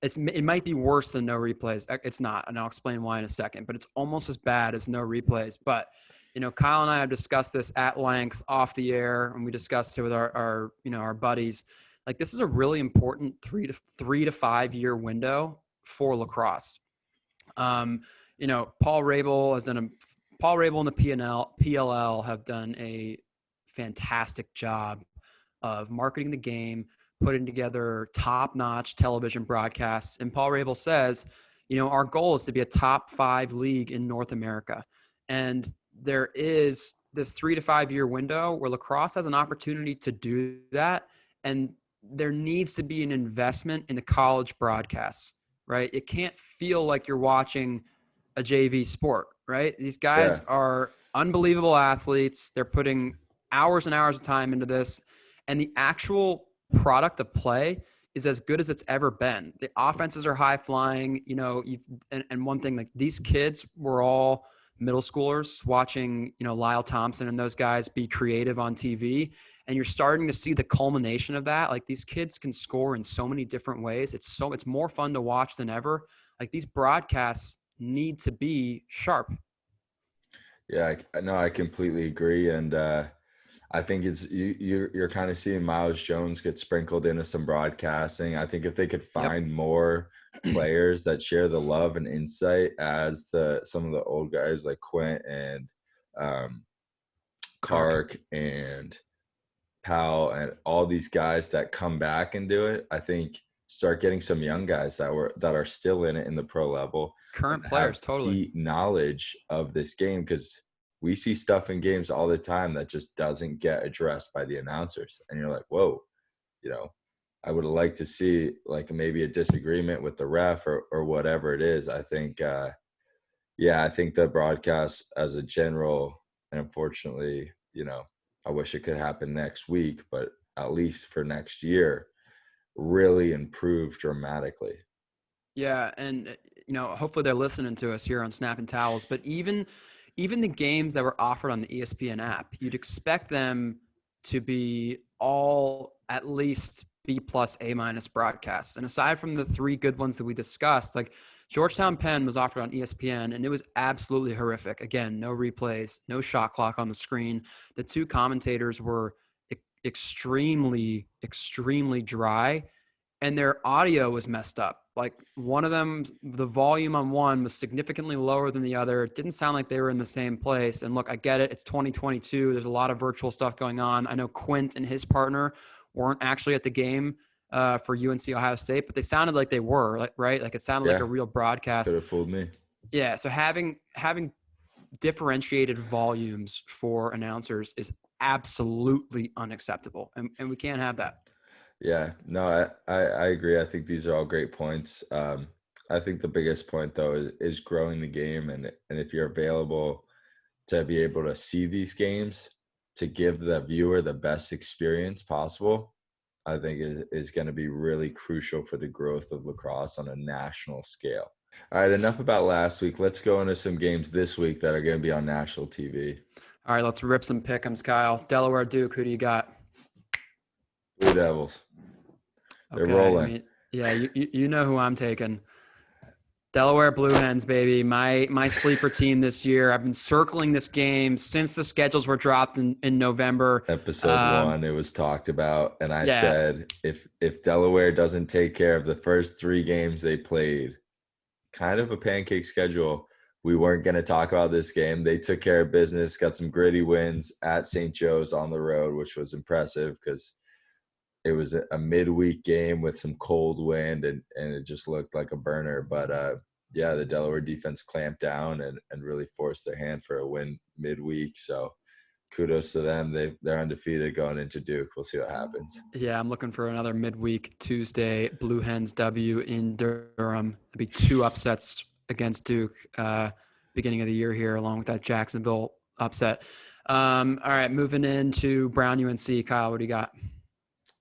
It might be worse than no replays. It's not, and I'll explain why in a second, but it's almost as bad as no replays. But, Kyle and I have discussed this at length off the air, and we discussed it with our buddies. Like, this is a really important 3 to 5 year window for lacrosse. Paul Rabel and the PLL have done a fantastic job of marketing the game, putting together top-notch television broadcasts. And Paul Rabel says, our goal is to be a top 5 league in North America. And there is this 3 to 5 year window where lacrosse has an opportunity to do that. And there needs to be an investment in the college broadcasts, right? It can't feel like you're watching a JV sport, right? These guys are unbelievable athletes. They're putting hours and hours of time into this, and the actual product of play is as good as it's ever been. The offenses are high flying, and one thing, like, these kids were all middle schoolers watching, Lyle Thompson and those guys be creative on TV. And you're starting to see the culmination of that. Like, these kids can score in so many different ways. It's more fun to watch than ever. Like, these broadcasts need to be sharp.
Yeah, I completely agree. And I think you're kind of seeing Miles Jones get sprinkled into some broadcasting. I think if they could find more players that share the love and insight as some of the old guys like Quint and Kark and Powell and all these guys that come back and do it, I think start getting some young guys that are still in it in the pro level,
current players, totally
deep knowledge of this game, because we see stuff in games all the time that just doesn't get addressed by the announcers, and you're like, whoa, I would have liked to see like maybe a disagreement with the ref or whatever it is. I think I think the broadcast as a general, and unfortunately, I wish it could happen next week, but at least for next year, really improve dramatically.
Yeah, and hopefully they're listening to us here on Snapping Towels. But even the games that were offered on the ESPN app, you'd expect them to be all at least B+ A- broadcasts. And aside from the 3 good ones that we discussed, like Georgetown Penn was offered on ESPN, and it was absolutely horrific. Again, no replays, no shot clock on the screen. The 2 commentators were extremely, extremely dry, and their audio was messed up. Like, one of them, the volume on one was significantly lower than the other. It didn't sound like they were in the same place. And look, I get it. It's 2022. There's a lot of virtual stuff going on. I know Quint and his partner weren't actually at the game for UNC Ohio State, but they sounded like they were, right? Like, it sounded like a real broadcast.
Could have fooled me.
Yeah. So having differentiated volumes for announcers is absolutely unacceptable, and we can't have that.
Yeah, no, I agree. I think these are all great points. I think the biggest point though is growing the game, and if you're available to be able to see these games, to give the viewer the best experience possible, I think is going to be really crucial for the growth of lacrosse on a national scale. All right, enough about last week. Let's go into some games this week that are going to be on national TV.
All right, let's rip some pick'ems, Kyle. Delaware Duke, who do you got?
Blue Devils. They're
Okay,
rolling.
I mean, yeah, you know who I'm taking. Delaware Blue Hens, baby. My sleeper team this year. I've been circling this game since the schedules were dropped in November.
Episode 1, it was talked about, and I
Yeah.
said if Delaware doesn't take care of the first 3 games they played, kind of a pancake schedule, we weren't going to talk about this game. They took care of business, got some gritty wins at St. Joe's on the road, which was impressive because it was a midweek game with some cold wind, and it just looked like a burner. But yeah, the Delaware defense clamped down and really forced their hand for a win midweek. So kudos to them. They're undefeated going into Duke. We'll see what happens.
Yeah, I'm looking for another midweek Tuesday Blue Hens W in Durham. It'd be 2 upsets against Duke beginning of the year here, along with that Jacksonville upset. All right, moving into Brown UNC. Kyle, what do you got?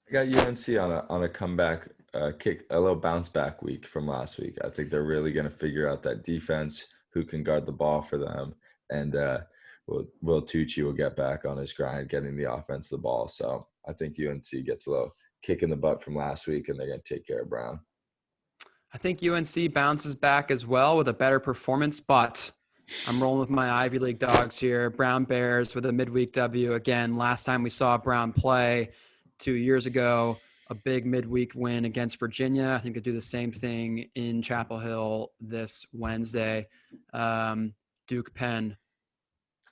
I got UNC on a comeback kick, a little bounce back week from last week. I think they're really going to figure out that defense, who can guard the ball for them, and Will Tucci will get back on his grind, getting the offense the ball. So I think UNC gets a little kick in the butt from last week, and they're going to take care of Brown.
I think UNC bounces back as well with a better performance, but I'm rolling with my Ivy League dogs here. Brown Bears with a midweek W. Again, last time we saw Brown play 2 years ago, a big midweek win against Virginia. I think they do the same thing in Chapel Hill this Wednesday. Duke Penn.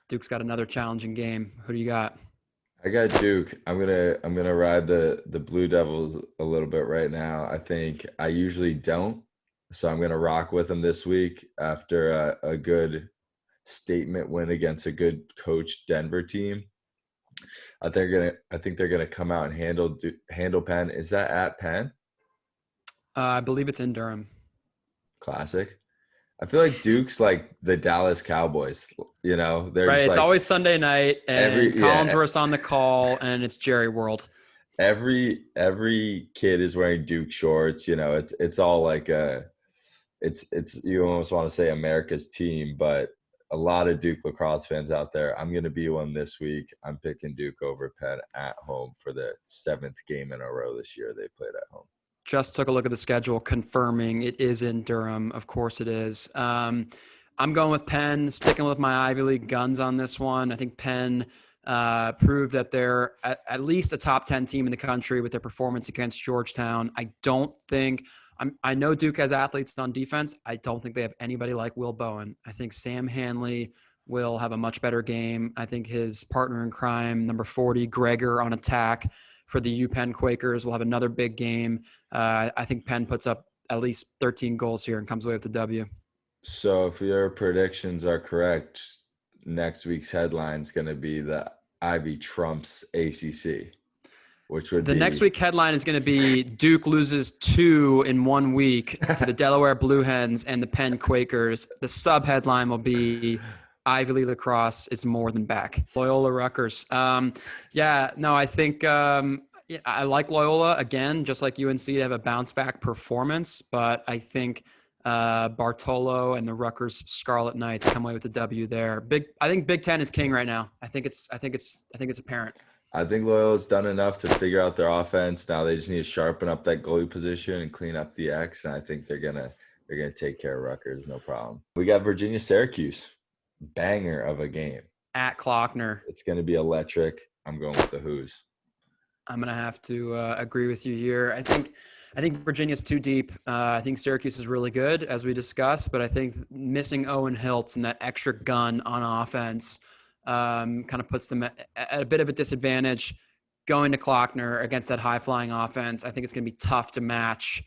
Duke's got another challenging game. Who do you got?
I got Duke. I'm gonna ride the Blue Devils a little bit right now. I think I usually don't, so I'm gonna rock with them this week after a good statement win against a good coach Denver team. I think they're gonna come out and handle Penn. Is that at Penn?
I believe it's in Durham.
Classic. I feel like Duke's like the Dallas Cowboys. You know, they're
right.
Just
it's
like,
always Sunday night, and Collinsworth's on the call, and it's Jerry World.
Every kid is wearing Duke shorts. You know, it's all like it's you almost want to say America's team, but a lot of Duke lacrosse fans out there. I'm going to be one this week. I'm picking Duke over Penn at home for the 7th game in a row this year they played at home.
Just took a look at the schedule, confirming it is in Durham. Of course it is. I'm going with Penn, sticking with my Ivy League guns on this one. I think Penn proved that they're at least a top 10 team in the country with their performance against Georgetown. I know Duke has athletes on defense. I don't think they have anybody like Will Bowen. I think Sam Hanley will have a much better game. I think his partner in crime, number 40, Gregor, on attack for the UPenn Quakers, will have another big game. I think Penn puts up at least 13 goals here and comes away with the W.
So if your predictions are correct, next week's headline is going to be the Ivy trumps ACC. Which would
the next week headline is going to be Duke loses 2 in 1 week to the Delaware Blue Hens and the Penn Quakers. The sub headline will be Ivy League lacrosse is more than back. Loyola Rutgers. I think I like Loyola again, just like UNC, to have a bounce back performance, but I think Bartolo and the Rutgers Scarlet Knights come away with the W there. I think Big Ten is king right now. I think it's apparent.
I think Loyola's done enough to figure out their offense. Now they just need to sharpen up that goalie position and clean up the X, and I think they're gonna take care of Rutgers, no problem. We got Virginia Syracuse, banger of a game
at Klockner.
It's gonna be electric. I'm going with the Who's.
I'm gonna have to agree with you here. I think Virginia's too deep. I think Syracuse is really good, as we discussed, but I think missing Owen Hiltz and that extra gun on offense kind of puts them at a bit of a disadvantage going to Klockner against that high-flying offense. I think it's going to be tough to match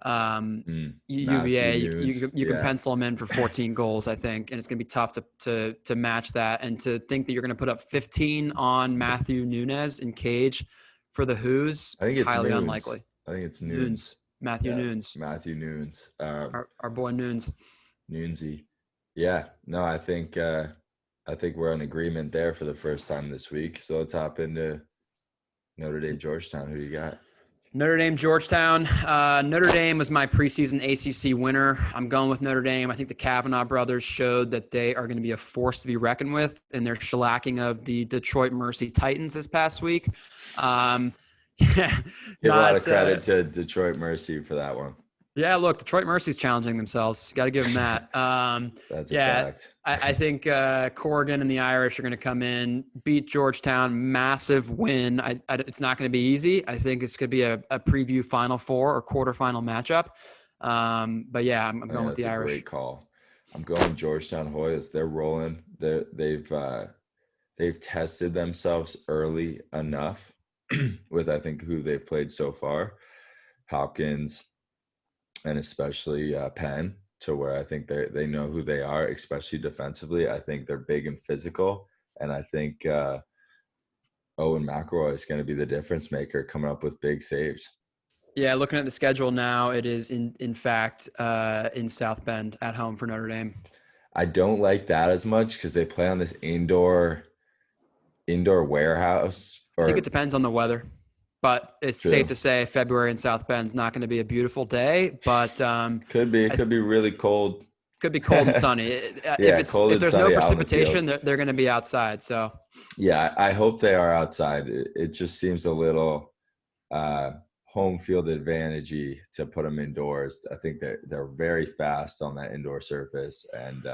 UVA. You can pencil them in for 14 goals, I think, and it's going to be tough to match that. And to think that you're going to put up 15 on Matthew Nunes in cage for the Who's,
I think it's
highly
Nunes.
unlikely.
I think it's Nunes.
Matthew Nunes.
Matthew Nunes.
Our boy Nunes.
Nunesy. Yeah. No, I think I think we're in agreement there for the first time this week. So let's hop into Notre Dame, Georgetown. Who you got?
Notre Dame, Georgetown. Notre Dame was my preseason ACC winner. I'm going with Notre Dame. I think the Kavanaugh brothers showed that they are going to be a force to be reckoned with in their shellacking of the Detroit Mercy Titans this past week.
Give a lot of credit to Detroit Mercy for that one.
Yeah, look, Detroit Mercy's challenging themselves. Got to give them that.
That's a fact.
I think Corrigan and the Irish are going to come in, beat Georgetown, massive win. It's not going to be easy. I think it's going to be a preview Final Four or quarterfinal matchup. But yeah, I'm going with the Irish.
That's a great call. I'm going Georgetown Hoyas. They're rolling. They've tested themselves early enough with, I think, who they've played so far, Hopkins, and especially Penn, to where I think they know who they are, especially defensively. I think they're big and physical, and I think Owen McElroy is going to be the difference maker, coming up with big saves.
Yeah, looking at the schedule now, it is in fact in South Bend at home for Notre Dame.
I don't like that as much because they play on this indoor warehouse.
I think it depends on the weather. But it's safe to say February in South Bend's not going to be a beautiful day. But
could be. It could be really cold.
Could be cold and sunny. If there's no precipitation, they're going to be outside. So
yeah, I hope they are outside. It just seems a little home field advantage-y to put them indoors. I think they're very fast on that indoor surface, and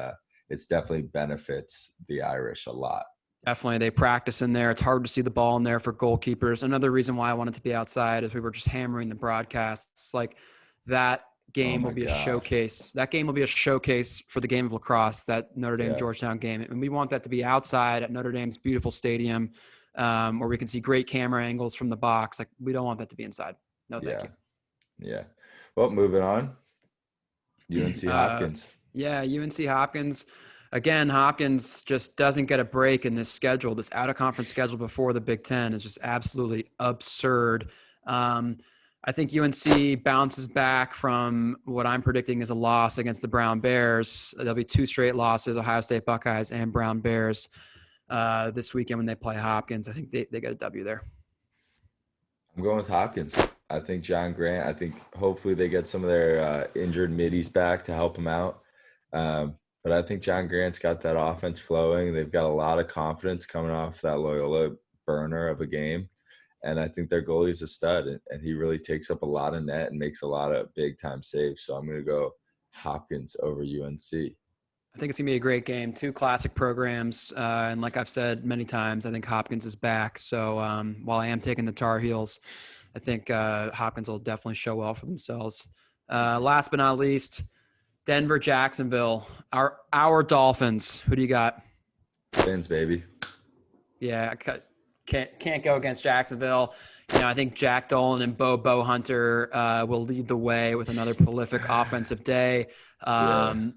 it's definitely benefits the Irish a lot.
Definitely. They practice in there. It's hard to see the ball in there for goalkeepers. Another reason why I wanted to be outside is we were just hammering the broadcasts. Like that game will be a showcase. That game will be a showcase for the game of lacrosse, that Notre Dame Georgetown game. And we want that to be outside at Notre Dame's beautiful stadium, where we can see great camera angles from the box. Like we don't want that to be inside. No, thank you.
Yeah. Well, moving on. UNC Hopkins.
Yeah, UNC Hopkins. Again, Hopkins just doesn't get a break in this schedule. This out-of-conference schedule before the Big Ten is just absolutely absurd. I think UNC bounces back from what I'm predicting is a loss against the Brown Bears. There'll be 2 straight losses, Ohio State Buckeyes and Brown Bears, this weekend when they play Hopkins. I think they get a W there.
I'm going with Hopkins. I think John Grant, hopefully they get some of their injured middies back to help them out. But I think John Grant's got that offense flowing. They've got a lot of confidence coming off that Loyola burner of a game. And I think their goalie's a stud, and he really takes up a lot of net and makes a lot of big-time saves. So I'm going to go Hopkins over UNC.
I think it's going to be a great game. 2 classic programs. And like I've said many times, I think Hopkins is back. So while I am taking the Tar Heels, I think Hopkins will definitely show well for themselves. Last but not least, Denver, Jacksonville, our Dolphins. Who do you got?
Fins, baby.
Yeah, can't go against Jacksonville. I think Jack Dolan and Bo Hunter will lead the way with another prolific offensive day.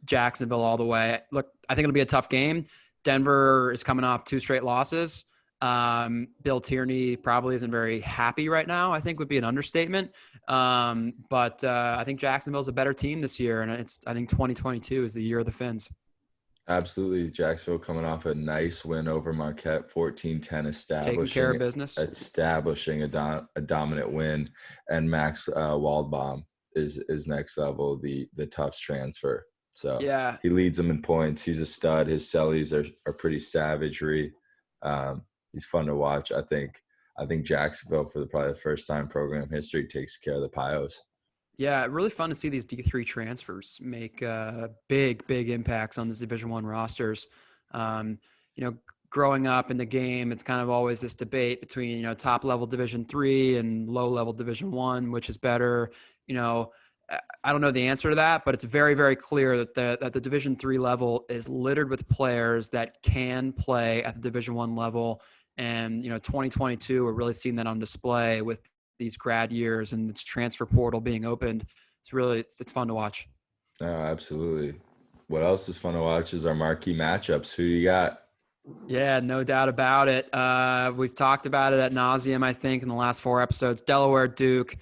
Jacksonville all the way. Look, I think it'll be a tough game. Denver is coming off 2 straight losses. Bill Tierney probably isn't very happy right now, I think would be an understatement. But I think Jacksonville's a better team this year, and I think 2022 is the year of the Fins.
Absolutely. Jacksonville coming off a nice win over Marquette, 14-10,
taking care of business,
establishing a dominant win. And Max Waldbaum is next level, the Tufts transfer. So
yeah,
he leads them in points. He's a stud. His cellies are pretty savagery. He's fun to watch. I think Jacksonville, for probably the first time in program history, takes care of the Pios.
Yeah, really fun to see these D3 transfers make big impacts on these Division I rosters. Growing up in the game, it's kind of always this debate between, top level Division III and low level Division I, which is better. I don't know the answer to that, but it's very, very clear that the Division III level is littered with players that can play at the Division I level. And, 2022, we're really seeing that on display with these grad years and its transfer portal being opened. It's fun to watch.
Oh, absolutely. What else is fun to watch is our marquee matchups. Who do you got?
Yeah, no doubt about it. We've talked about it ad nauseum, I think, in the last 4 episodes. Delaware, Duke,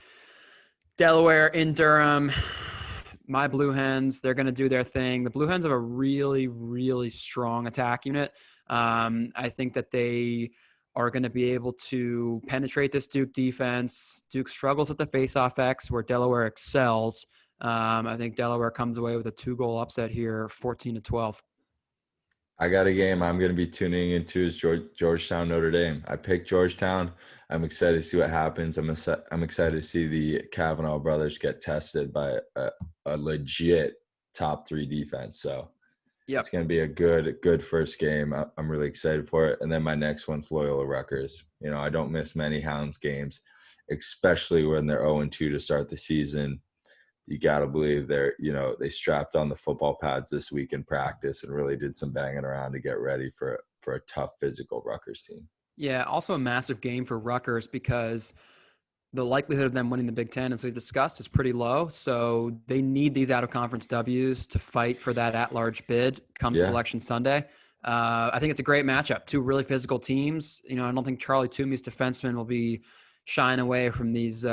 Delaware in Durham. my Blue Hens, they're going to do their thing. The Blue Hens have a really, really strong attack unit. I think that they are going to be able to penetrate this Duke defense. Duke struggles at the faceoff X, where Delaware excels. I think Delaware comes away with a 2-goal upset here, 14-12.
I got a game I'm going to be tuning into is Georgetown Notre Dame. I picked Georgetown. I'm excited to see what happens. I'm excited to see the Kavanaugh brothers get tested by a legit top 3 defense. So
Yep.
It's going to be a good first game. I'm really excited for it. And then my next one's Loyola Rutgers. You know, I don't miss many Hounds games, especially when they're 0-2 to start the season. You got to believe they strapped on the football pads this week in practice and really did some banging around to get ready for a tough physical Rutgers team.
Yeah, also a massive game for Rutgers because the likelihood of them winning the Big Ten, as we've discussed, is pretty low. So they need these out-of-conference W's to fight for that at-large bid come Selection Sunday. I think it's a great matchup. 2 really physical teams. You know, I don't think Charlie Toomey's defensemen will be shying away from these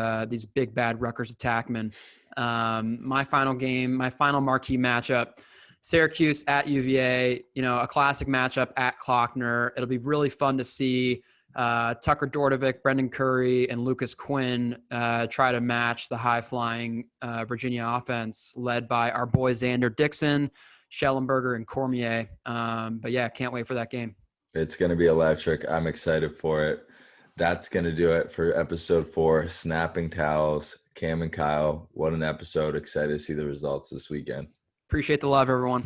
big, bad Rutgers attackmen. My final game, my final marquee matchup, Syracuse at UVA, you know, a classic matchup at Klockner. It'll be really fun to see Tucker Dordevic, Brendan Curry, and Lucas Quinn try to match the high-flying Virginia offense led by our boy Xander Dixon, Schellenberger, and Cormier. But yeah, can't wait for that game.
It's going to be electric. I'm excited for it. That's going to do it for episode 4, Snapping Towels. Cam and Kyle, what an episode. Excited to see the results this weekend.
Appreciate the love, everyone.